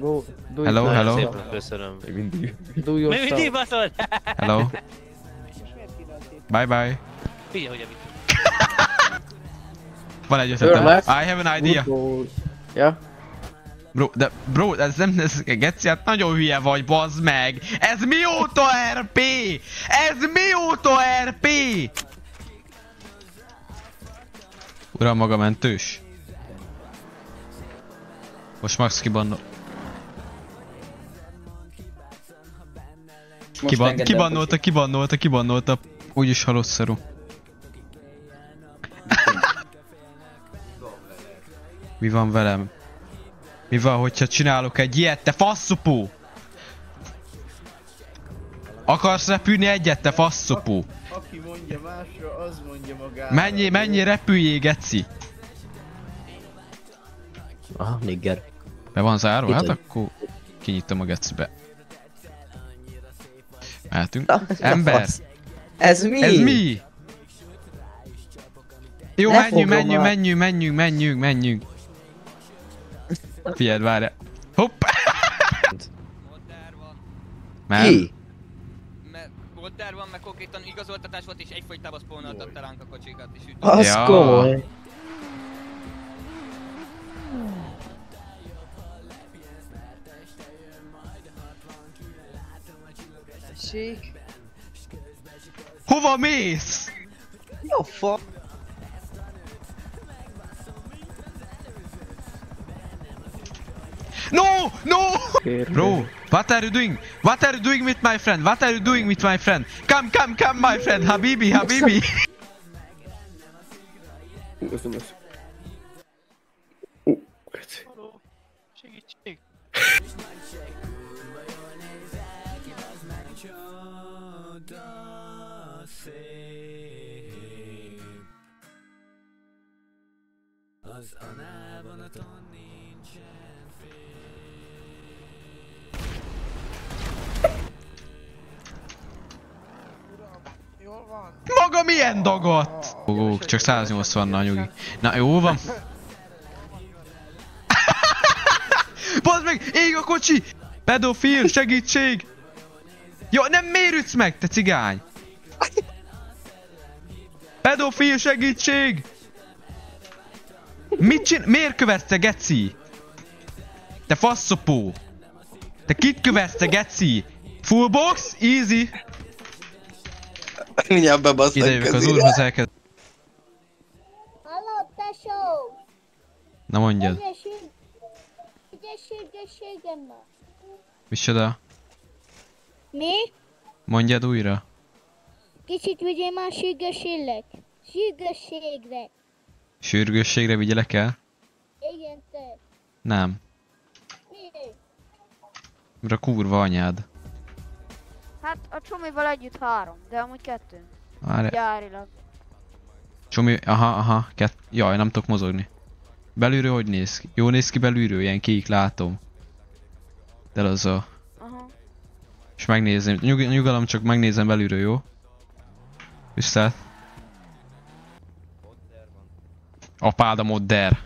Go, do Hello, it. hello. Szépen köszönöm. Még mindig. Do Még mindig yourself. baszol! Hello. Bye bye. Figyelj, hogy amit. Van egy You're ötletem. left. I have an idea. Good goal. Yeah. Bro, ez nem, ez Geci, hát nagyon hülye vagy, bazd meg! Ez mióta RP? Ez mióta RP? Uram, maga mentős. Most Max kibannol. Kibannolta. Úgyis halott szarú. Mi van velem? Mi van, hogyha csinálok egy ilyet, te faszopó? Akarsz repülni egyet, te faszopó? Aki mondja másra, az mondja magára. Mennyi repüljé, geci? Aha, nigger. Be van zárva? Itt Hát vagy. akkor kinyitom a gecibe. Mehetünk. Na, ez a Ember! fasz. Ez mi? Ez mi? Jó, Lefogom menjünk. Figyeld, várjál. Hopp! Nem. Ki? Mert Volter van, meg konkrétan igazoltatás volt, és egyfolytában spawnoltatta ránk a kocsikat, és üt. Az Ja. komoly. Tessék. Hova mész? Jó fa. No! Kérlek. Bro, what are you doing? What are you doing with my friend? What are you doing with my friend? Come, my friend. Habibi. Köszönöm. Köszi. Segítség! Az análvonaton nincsen Jól van. Maga milyen dagat? Csak 180-nal nyugi. Na jó van. Bazd meg, ég a kocsi! Pedofil, segítség! Jó, nem miért ütsz meg, te cigány? Pedofil, segítség! Miért követsz te, geci? Te faszopó! Te kit követsz te, geci? Full box? Easy! Mindjárt bebasznak Ide jövök az úrhoz elkezd. Halló, tesó! Na mondjad. Ügyességemmel. Micsoda? Mi? Mondjad újra. Kicsit vigyél már sürgősségre. Sürgősségre. Sürgősségre vigyelek el? Igen, te. Nem. Miért? Mert a kurva anyád. Hát a csomival együtt 3, de amúgy 2. Várj. Gyárilag. Csomi, aha, jaj, nem tudok mozogni. Belülről hogy néz ki? Jó néz ki belülről, ilyen kék, látom. De az a... Aha. És megnézem, nyugalom, csak megnézem belülről, jó? Viszlát. Apád a modder.